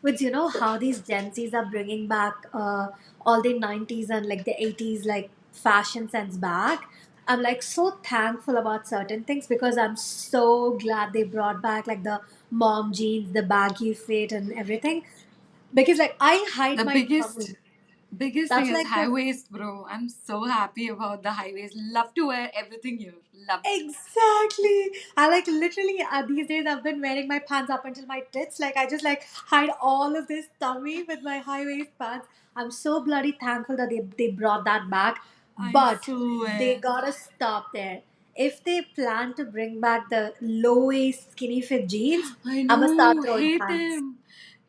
with how these Gen Zs are bringing back all the 90s and like the 80s like fashion sense back. I'm like so thankful about certain things because I'm so glad they brought back like the mom jeans, the baggy fit, and everything. Because like I hide The my tummy. biggest thing That's is like high the waist, bro. I'm so happy about the high waist. Love to wear everything here. Love it. exactly. I like literally these days I've been wearing my pants up until my tits. Like I just like hide all of this tummy with my high waist pants. I'm so bloody thankful that they brought that back. I But they swear. gotta stop there. If they plan to bring back the low waist skinny fit jeans, I I'ma start know. throwing Hate hands. them.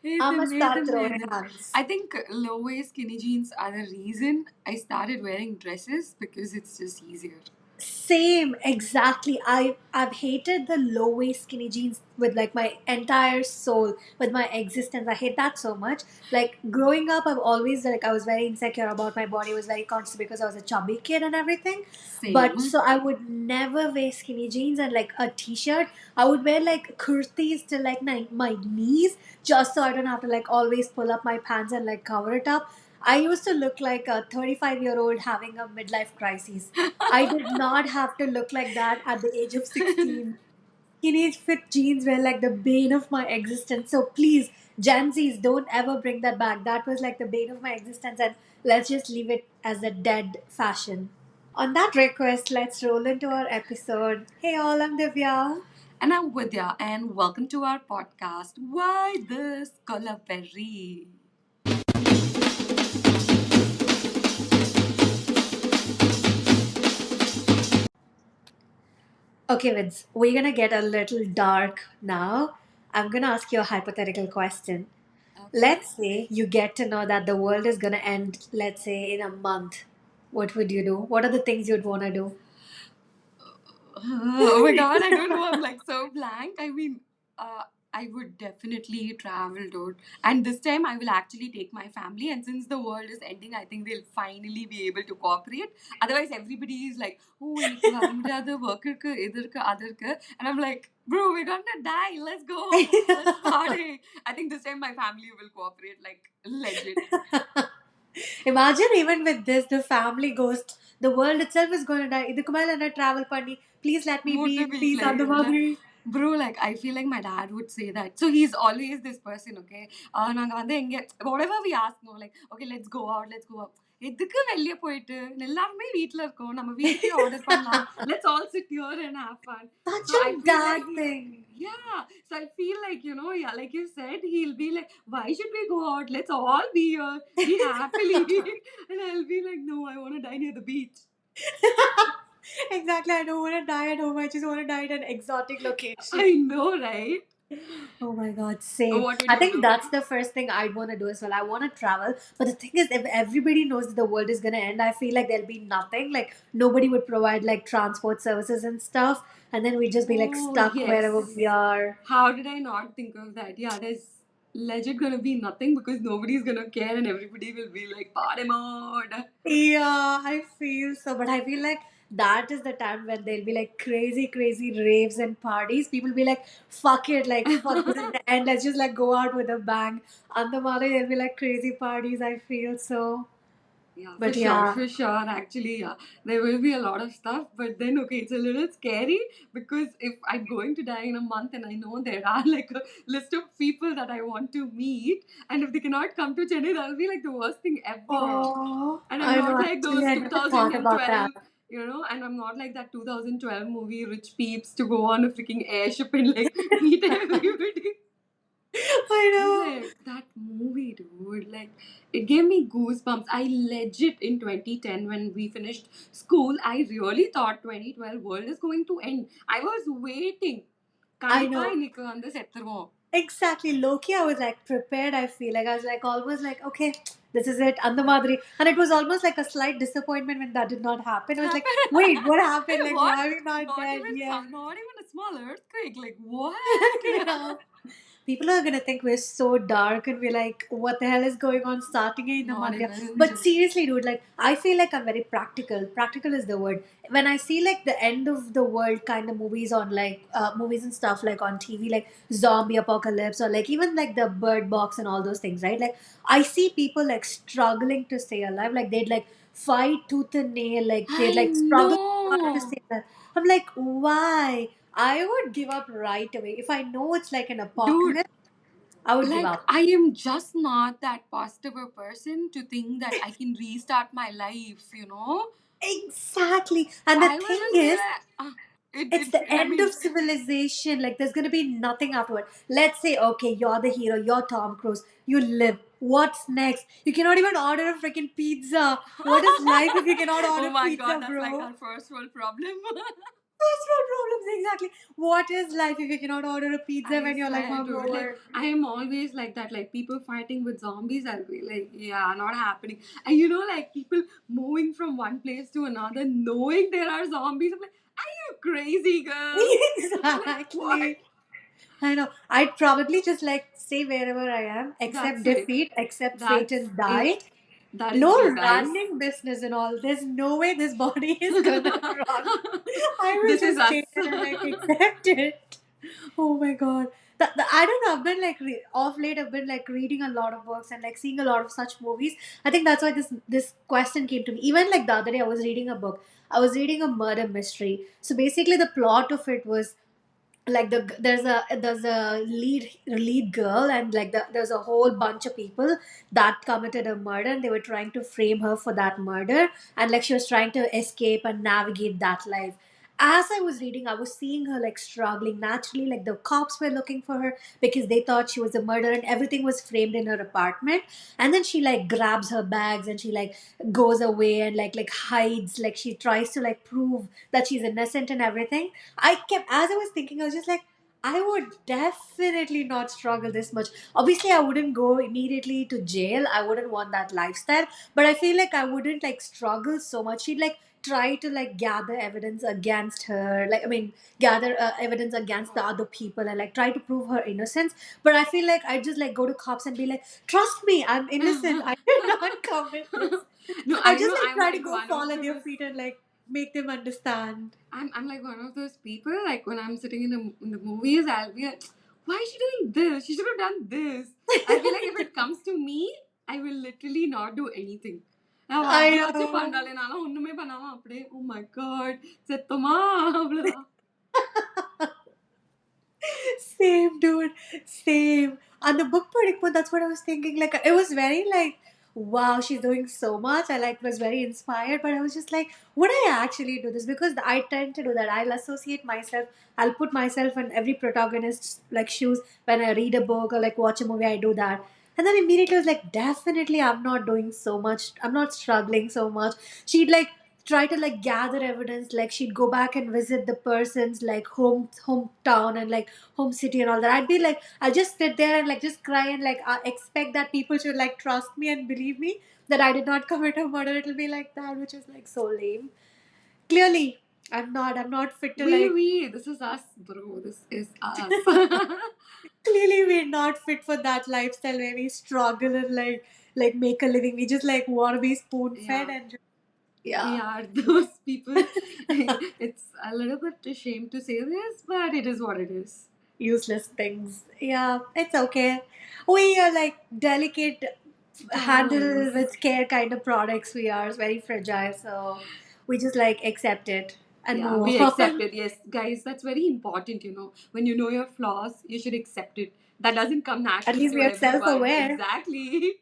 Hate I'ma them, hate start them, hate throwing them. hands. I think low waist skinny jeans are the reason I started wearing dresses because it's just easier. Same, exactly. I've hated the low waist skinny jeans with like my entire soul, with my existence. I hate that so much. Like growing up, I've always like I was very insecure about my body. I was very conscious because I was a chubby kid and everything. But Same. so I would never wear skinny jeans and like a t-shirt. I would wear like kurtis to like my knees just so I don't have to like always pull up my pants and like cover it up. I used to look like a 35-year-old having a midlife crisis. I did not have to look like that at the age of 16. Teenage fit jeans were like the bane of my existence. So please, Gen Zs, don't ever bring that back. That was like the bane of my existence, and let's just leave it as a dead fashion. On that request, let's roll into our episode. Hey all, I'm Divya. And I'm Vidya, and welcome to our podcast. Why this color berry? Okay, Vince, we're gonna get a little dark now. I'm gonna ask you a hypothetical question. Okay. Let's say you get to know that the world is going to end, let's say, in a month. What would you do? What are the things you'd want to do? Oh my god, I don't know. I'm like so blank. I would definitely travel, dude. And this time I will actually take my family. And since the world is ending, I think they'll finally be able to cooperate. Otherwise, everybody is like, oh, எனக்கு வர முடியாது, work இருக்கு, இது இருக்கு, அது இருக்கு. And I'm like, bro, we're gonna die. Let's go. Let's party. I think this time my family will cooperate, like, legit. Imagine even with this, the family ghost, the world itself is going to die. இதுக்கு மேல என்ன travel பண்ணி, please let me be Mood in வீட்ல peace அந்த இல்ல மாதிரி. bro, like I feel like my dad would say that. So he's always this person, okay? நாங்க வந்து எங்க whatever we ask, no, like okay, let's go out. எதுக்கு வெளிய போயிட்டு எல்லாருமே வீட்ல இருக்கோம், நம்ம வீட்டுக்கே ஆர்டர் பண்ணலாம். Let's all sit here and have fun. Such So I a feel like dad thing. yeah, so I feel like, yeah, like you said, he'll be like, why should we go out? Let's all be here, be happily. And I'll be like, no, I want to die near the beach. Exactly. I don't want to die at home. I just want to die at an exotic I location. know, right? Oh my god, same. What would I you think do? that's the first thing I'd want to do as well. I want to travel. But the thing is, if everybody knows that the world is going to end, I feel like there'll be nothing. Like, nobody would provide like transport services and stuff. And then we'd just be like Oh, stuck wherever yes. we are. How did I not think of that? Yeah, there's legit gonna be nothing because nobody's gonna care and everybody will be like, party mode. Yeah, I feel so. But I feel like that is the time when there'll be like crazy, crazy raves and parties. People be like, fuck it, like, fuck this is the end. Let's just like go out with a bang. On the Mother, there'll be like crazy parties. I feel so. Yeah, But yeah. for sure. Actually, yeah, there will be a lot of stuff, but then okay, it's a little scary because if I'm going to die in a month and I know there are like a list of people that I want to meet, and if they cannot come to Chennai, that'll be like the worst thing ever. Oh, And I'm I know. not like Actually, those I never thought about that. 2012, and I'm not like that 2012 movie Rich Peeps to go on a freaking airship and like meet everybody. I know. Like that movie, dude. Like it gave me goosebumps. I legit in 2010 when we finished school, I really thought 2012 world is going to end. I was waiting. I கண்டிப்பா know. இன்னைக்கு வந்து செத்துருவோம். Exactly. Loki, I was like prepared, I feel. Like I was like almost like, okay, this is it. And the Madri. And it was almost like a slight disappointment when that did not happen. I was like, wait, what happened? Like, What? why are we not dead yet? Not even a small earthquake. Like what? Yeah. people are gonna think we're so dark and we're like, what the hell is going on starting in a Not month? Yeah. even. But seriously, dude, like I feel like I'm very practical. Practical is the word. When I see like the end of the world kind of movies on like movies and stuff like on TV, like zombie apocalypse or like even like the bird box and all those things, right? Like I see people like struggling to stay alive. Like they'd like fight tooth and nail, like they'd I like struggle hard to know. stay alive. I'm like, why? I would give up right away. If I know it's like an Dude, apocalypse, I would give like up. I am just not that positive a person to think that I can restart my life, you know? Exactly. And the I will thing just be is, like, it's the I end mean, of civilization. Like there's gonna be nothing afterward. Let's say, okay, you're the hero, you're Tom Cruise, you live. What's next? You cannot even order a freaking pizza. What is life if you cannot oh order my god, pizza, that's like bro? our first world problem. That's no problems, exactly. What is life if you cannot order a pizza I when you're like swear, dude. Like, hungover? I am always like that. Like, people fighting with zombies, I'll be like, yeah, not happening. And you know, like, people moving from one place to another, knowing there are zombies. I'm like, are you crazy, girl? Like, what? Exactly. I know. I'd probably just like stay wherever I am, accept That's it. defeat, accept fate That's and die. it. That is No me, guys. running business and all. There's no way this body is gonna run. I will This is just us. stay there and like accept it. Oh my god. I don't know. I've been like off late. I've been like reading a lot of books and like seeing a lot of such movies. I think that's why this question came to me. Even like the other day, I was reading a book. I was reading a murder mystery. So basically, the plot of it was like there's a lead girl and like there's a whole bunch of people that committed a murder and they were trying to frame her for that murder, and like she was trying to escape and navigate that life. As I was reading, I was seeing her like struggling naturally, like the cops were looking for her because they thought she was a murderer and everything was framed in her apartment. And then she like grabs her bags and she like goes away and like hides, like she tries to like prove that she's innocent and everything. I kept, as I was thinking, I was just like, I would definitely not struggle this much. Obviously, I wouldn't go immediately to jail. I wouldn't want that lifestyle. But I feel like I wouldn't like struggle so much. She'd like try to like gather evidence against her. Like, I mean, gather evidence against the other people and like try to prove her innocence. But I feel like I'd just like go to cops and be like, trust me, I'm innocent. I did not commit this. No, I I just know like I'm try to like go one of fall at their those. feet and like make them understand. I'm like one of those people. Like when I'm sitting in the movies, I'll be like, why is she doing this? She should have done this. I feel like if it comes to me, I will literally not do anything. நான் I அவ்வளோச்சும் know. பண்ணல நான் ஒண்ணுமே பண்ணாம அப்படியே oh my god செத்தமா அவ்வளோதான். Same, dude. Same. And the book predicament, that's what I was thinking. Like, it was very like, wow, she's doing so much. I like was very inspired, but I was just like, would I actually do this? Because I tend to do that. I'll associate myself. I'll put myself in every protagonist's like shoes when I read a book or like watch a movie. I do that. And then immediately I was like, definitely, I'm not doing so much. I'm not struggling so much. She'd like try to like gather evidence. Like she'd go back and visit the person's like hometown and like home city and all that. I'd be like, I'll just sit there and like just cry and like expect that people should like trust me and believe me that I did not commit a murder. It'll be like that, which is like so lame. Clearly, I'm not fit to like. This is us, bro. This is us. Clearly, we're not fit for that lifestyle where we struggle and like make a living. We just like want to be spoon fed Yeah. and just, We yeah. are those people. It's a little bit a shame to say this, but it is what it is. Useless things. Yeah, it's okay. We are like delicate, handle Darlings. with care kind of products. We are very fragile, so we just like accept it and Yeah, move we accept on. it. Yes, guys, that's very important, you know. When you know your flaws, you should accept it. That doesn't come At naturally least to we are everyone. self-aware. Exactly.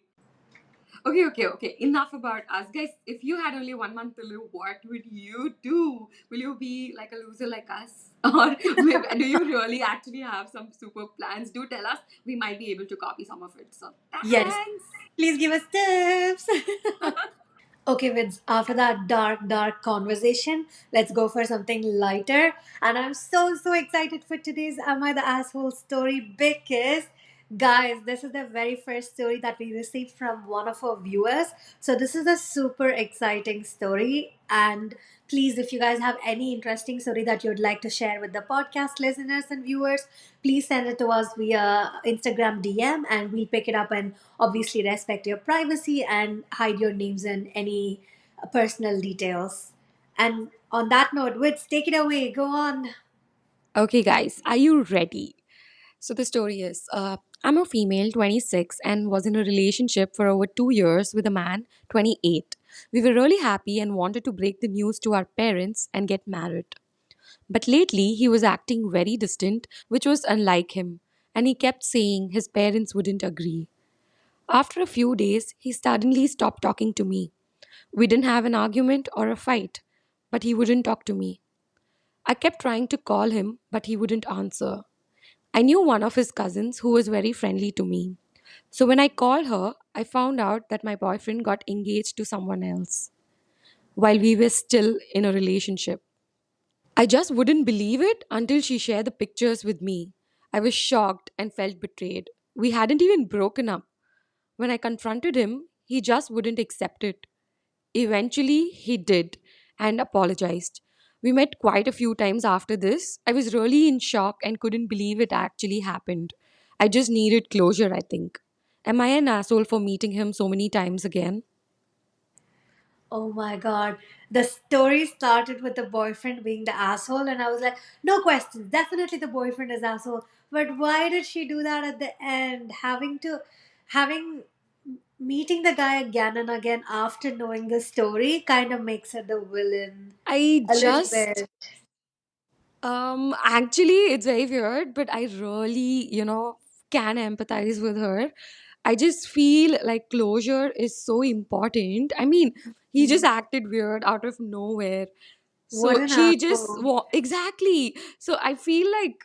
Okay. Enough about us. Guys, if you had only 1 month to live, what would you do? Will you be like a loser like us? Or do you really actually have some super plans? Do tell us. We might be able to copy some of it. So, Yes. thanks. Please give us tips. Okay, Vince, after that dark conversation, let's go for something lighter. And I'm so excited for today's Am I the Asshole story because Guys, this is the very first story that we received from one of our viewers. So, this is a super exciting story. And please, if you guys have any interesting story that you'd like to share with the podcast listeners and viewers, please send it to us via Instagram DM and we'll pick it up and obviously respect your privacy and hide your names and any personal details. And on that note, Wits, take it away. Go on. Okay, guys, are you ready? So the story is I'm a female, 26, and was in a relationship for over 2 years with a man, 28. We were really happy and wanted to break the news to our parents and get married. But lately, he was acting very distant, which was unlike him, and he kept saying his parents wouldn't agree. After a few days, he suddenly stopped talking to me. We didn't have an argument or a fight, but he wouldn't talk to me. I kept trying to call him, but he wouldn't answer. I knew one of his cousins who was very friendly to me. So when I called her, I found out that my boyfriend got engaged to someone else while we were still in a relationship. I just wouldn't believe it until she shared the pictures with me. I was shocked and felt betrayed. We hadn't even broken up. When I confronted him, he just wouldn't accept it. Eventually, he did and apologized. We met quite a few times after this. I was really in shock and couldn't believe it actually happened. I just needed closure, I think. Am I an asshole for meeting him so many times again? Oh my god. The story started with the boyfriend being the asshole, and I was like, no questions. Definitely the boyfriend is asshole. But why did she do that at the end? Having meeting the guy again and again after knowing the story kind of makes her the villain I a little just bit. actually it's very weird, but I really, can empathize with her. I just feel like closure is so important. I mean, he just Mm. acted weird out of nowhere. What So an she just asshole. exactly. So I feel like,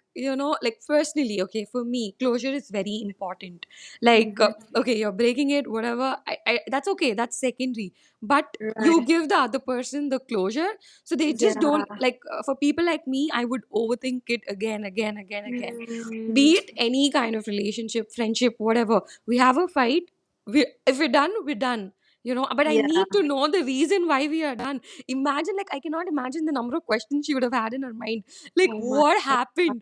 like personally, okay, for me, closure is very important. Like, Mhm. okay, you're breaking it, whatever. That's okay. That's secondary. But you Right. give the other person the closure, so they just don't Yeah. like. For people like me, I would overthink it again, again, again, again. Mm. Be it any kind of relationship, friendship, whatever. We have a fight. If we're done, we're done. But I Yeah. need to know the reason why we are done. Imagine, like, I cannot imagine the number of questions she would have had in her mind. Like, Oh my what god. happened?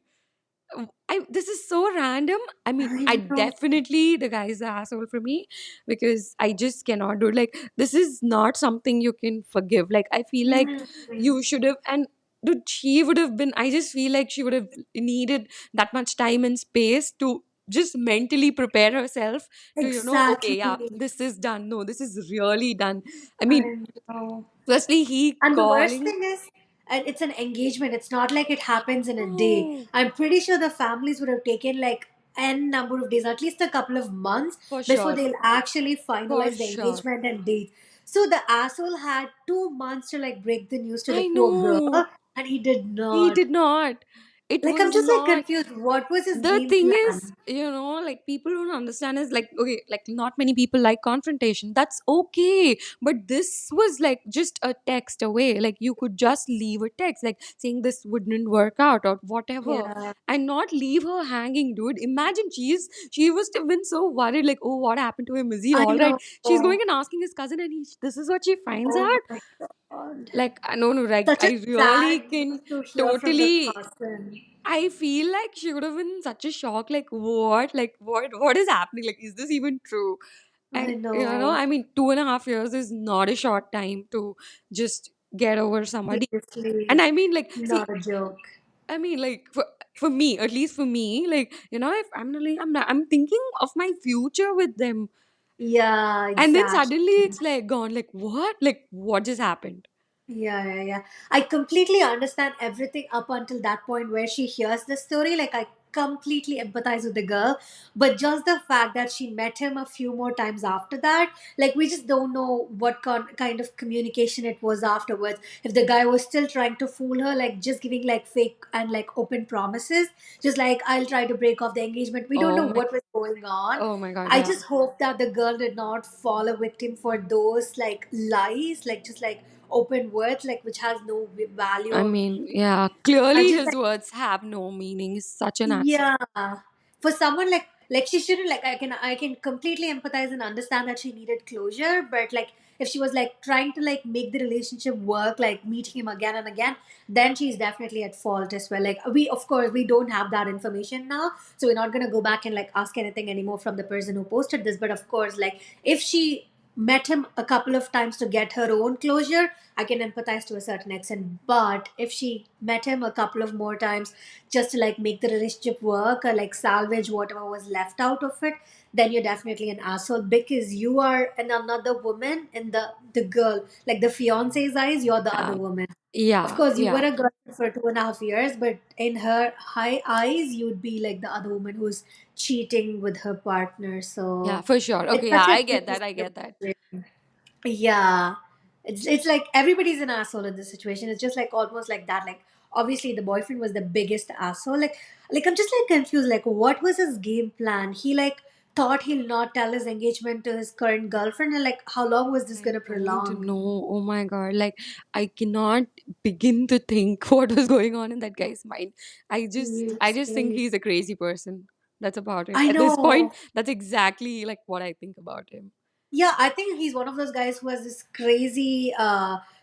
This is so random. I mean, I I know. definitely the guy is the asshole for me because I just cannot do it. Like, this is not something you can forgive. Like, I feel like Mm. you should have, and dude, she would have been. I just feel like she would have needed that much time and space to just mentally prepare herself to, okay, yeah, Exactly. this is done. No, this is really done. I mean, I know. firstly, he And the worst calling. thing is, it's an engagement. It's not like it happens in a day. Oh, I'm pretty sure the families would have taken like n number of days, at least a couple of months, for before sure. they'll actually For finalize the sure. engagement and date. So the asshole had 2 months to like break the news to the I poor girl, know. and he did He not. did not. It Like, was I'm just like not. confused. What was his The game thing is, plan? like people don't understand is like, okay, like not many people like confrontation. That's okay. But this was like just a text away. Like you could just leave a text, like saying this wouldn't work out or whatever. Yeah, And not leave her hanging, dude. Imagine she must have been so worried, like, oh, what happened to him? Is he I all right? know. She's going and asking his cousin, and this is what she finds Oh out. my god. Like, I no, no, like Such a I really sad can news to hear from the totally. person. I feel like she would have been in such a shock. Like, what? Like, what is happening? Like, is this even true? I And know. I mean, 2.5 years is not a short time to just get over somebody. And Seriously, I mean, like, not see, a joke. I mean, like, for me, at least for me, like, if I'm really, I'm thinking of my future with them, Yeah, and then exactly. suddenly it's like gone. Like, what? Like, what just happened? Yeah, yeah, yeah. I completely understand everything up until that point where she hears the story. Like, I completely empathize with the girl. But just the fact that she met him a few more times after that, like, we just don't know what kind of communication it was afterwards. If the guy was still trying to fool her, like, just giving, like, fake and, like, open promises, just like, I'll try to break off the engagement. We don't Oh know my, what was going on. oh my God, I yeah. just hope that the girl did not fall a victim for those like lies, like just like open words, like which has no I value. mean, yeah, I clearly just his like, words have no meaning. He's such an asshole. yeah, for someone like like she shouldn't, like I can completely empathize and understand that she needed closure, but like if she was like trying to like make the relationship work, like meeting him again and again, then she's definitely at fault as well. Like we, of course, we don't have that information now, so we're not going to go back and like ask anything anymore from the person who posted this. But of course, like if she met him a couple of times to get her own closure, I can empathize to a certain extent. But if she met him a couple of more times just to like make the relationship work or like salvage whatever was left out of it, then you're definitely an asshole, because you are another woman in the girl, like the fiance's eyes, you're the other Yeah. woman. Of Yeah. course, you were Yeah. a girlfriend for 2.5 years, but in her high eyes, you'd be like the other woman who's cheating with her partner. Yeah, So for sure. it's Okay, yeah, such a I get tricky that. I get that. situation. Yeah, it's like everybody's an asshole in this situation. It's just like almost like that. Like obviously, the boyfriend was the biggest asshole. Like I'm just like confused. Like what was his game plan? He like thought he'll not tell his engagement to his current girlfriend, and like how long was this I gonna don't prolong? know. Oh my God. Like, I cannot begin to think what was going on in that guy's mind. I just think Seriously. he's a crazy person. That's about it. I At this point, know. that's exactly like what I think about him. Yeah, I think he's one of those guys who has this crazy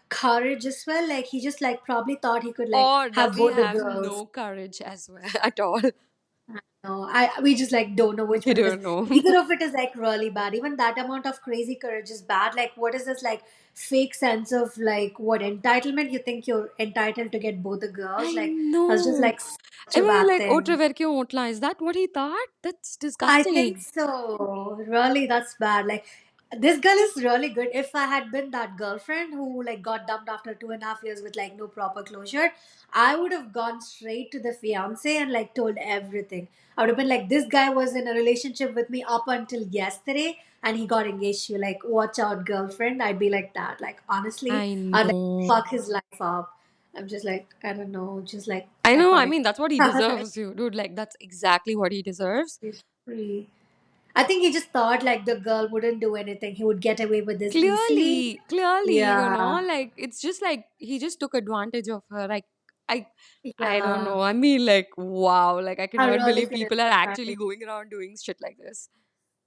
courage as well. Like he just like probably thought he could like Or does have he both the have girls. no courage as well at all? No, I we just like don't know which We one it is. don't know. Neither of it is like really bad. Even that amount of crazy courage is bad. Like what is this like fake sense of like what entitlement? You think you're entitled to get both the girls? I Like that's just know. like such I a mean, bad like, thing. "Otre kya otla?" Is that what he thought? That's I think disgusting. so. Really, that's bad. Like, this girl is really good. If I had been that girlfriend who like got dumped after 2.5 years with like no proper closure, I would have gone straight to the fiance and like told everything. I would have been like, this guy was in a relationship with me up until yesterday and he got engaged to you. Like, watch out, girlfriend. I'd be like that. Like, honestly, I I'd like know. fuck his life up. I'm just like, I don't know, just like I know. I iconic. mean, that's what he deserves, you dude. Like, that's exactly what he deserves. Seriously. I think he just thought like the girl wouldn't do anything. He would get away with this easily. Clearly, Yeah. like it's just like he just took advantage of her. Like, I, I don't Yeah. know. I mean, like, wow. Like, I I cannot really believe feel people are actually empathize. going around doing shit like this.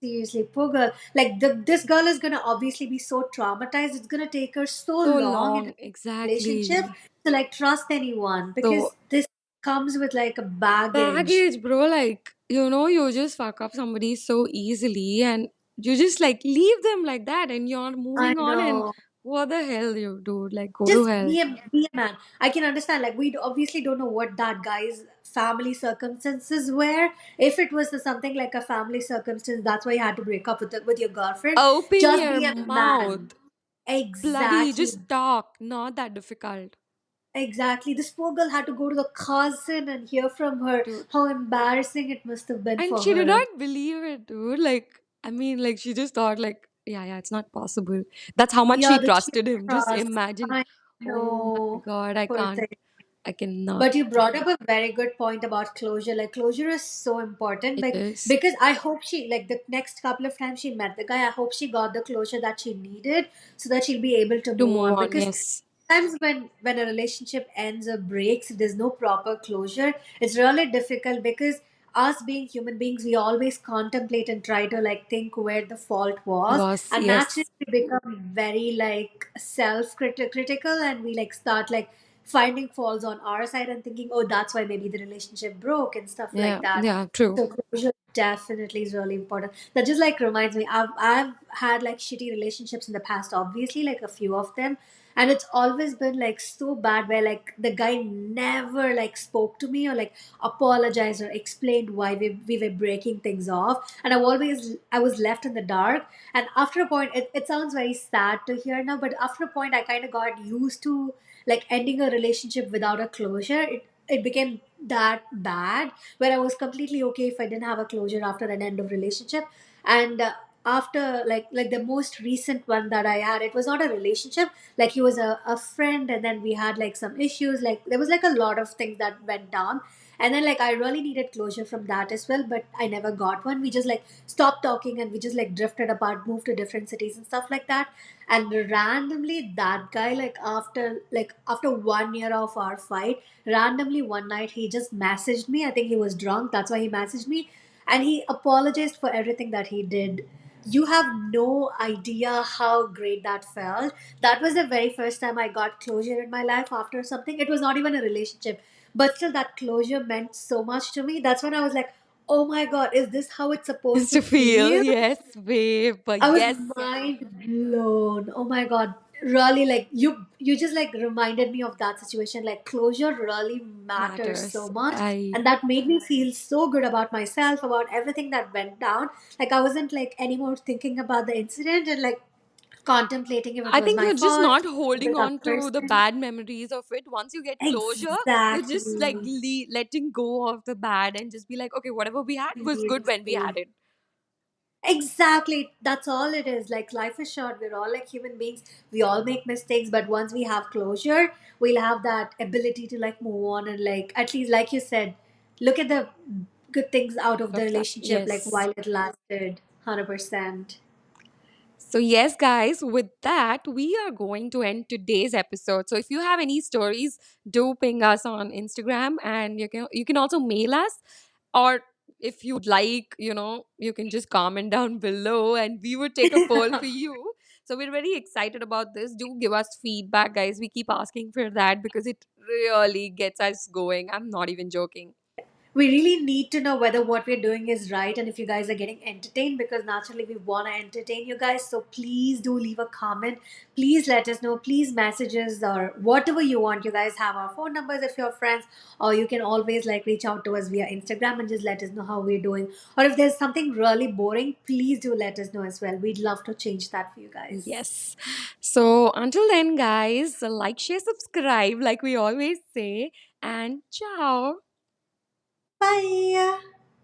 Seriously, poor girl. Like this girl is gonna obviously be so traumatized. It's gonna take her so So long in long, a relationship exactly. to like trust anyone, So because this comes with like a baggage. baggage, bro. Like, you just fuck up somebody so easily and you just like leave them like that and you're I moving on and know. what the hell, you dude? Like, go to Just hell. be a man. I can understand. Like we obviously don't know what that guy's family circumstances were. If it was something like a family circumstance, that's why you had to break up with your girlfriend. Open Just your be a man. mouth. Bloody, Exactly. just talk. Not that difficult. Exactly. This poor girl had to go to the cousin and hear from her Dude. how embarrassing it must have been And for she did her. not believe it, dude. Like, I mean, like, she just thought, like, yeah, it's not possible. That's how much Yeah, she the cheap trusted him. Just trust. imagine. I Oh my know. God, I Poor can't. thing. I cannot. But you brought up a very good point about closure. Like closure is so important. It Like is. because I hope she like the next couple of times she met the guy, I hope she got the closure that she needed so that she'll be able to To move move on. on, Because yes. times when a relationship ends or breaks, if there's no proper closure, it's really difficult, because us being human beings, we always contemplate and try to like think where the fault was, Was, and naturally yes. we become very like self critical, and we like start like finding faults on our side and thinking, oh, that's why maybe the relationship broke and stuff like Yeah, that. yeah, true. So closure definitely is really important. That just like reminds me, I've had like shitty relationships in the past, obviously, like a few of them, and it's always been like so bad where like the guy never like spoke to me or like apologized or explained why we were breaking things off, and I was left in the dark. And after a point, it sounds very sad to hear now, but after a point I kind of got used to like ending a relationship without a closure. It became that bad where I was completely okay if I didn't have a closure after an end of relationship. And after like the most recent one that I had, it was not a relationship. Like he was a friend, and then we had like some issues. Like there was like a lot of things that went down, and then like I really needed closure from that as well, but I never got one. We just like stopped talking and we just like drifted apart, moved to different cities and stuff like that. And randomly that guy, like after 1 year of our fight, randomly one night he just messaged me. I think he was drunk, that's why he messaged me. and he apologized for everything that he did. You have no idea how great that felt. That was the very first time I got closure in my life after something. It was not even a relationship, but still, that closure meant so much to me. That's when I was like, oh my god, is this how it's supposed Is to to feel, feel? yes, babe. But I was yes, mind blown. Oh my god. Really, like you just like reminded me of that situation. Like closure really matters so matters. much. I And that made me feel so good about myself, about everything that went down. Like I wasn't like anymore thinking about the incident and like contemplating if it I was think my you're just fault, not if it holding was that on to the person. bad memories of it. Once you get closure, you're just like Exactly. letting go of the bad and just be like, okay, whatever we had was good when we had Seriously. it. Exactly. That's all it is. Like life is short. We're all like human beings. We all make mistakes, but once we have closure, we'll have that ability to like move on and like at least like you said, look at the good things out of the Of that, relationship like yes. while it lasted. 100%. So yes, guys, with that, we are going to end today's episode. So if you have any stories, do ping us on Instagram, and you can also mail us, or if you'd like, you can just comment down below and we would take a poll for you. So we're very excited about this. Do give us feedback, guys. We keep asking for that because it really gets us going. I'm not even joking. We really need to know whether what we're doing is right and if you guys are getting entertained, because naturally we want to entertain you guys. So please do leave a comment. Please let us know. Please message us or whatever you want. You guys have our phone numbers if you're friends, or you can always like reach out to us via Instagram and just let us know how we're doing. Or if there's something really boring, please do let us know as well. We'd love to change that for you guys. Yes. So until then, guys, like, share, subscribe, like we always say, and ciao. Bye.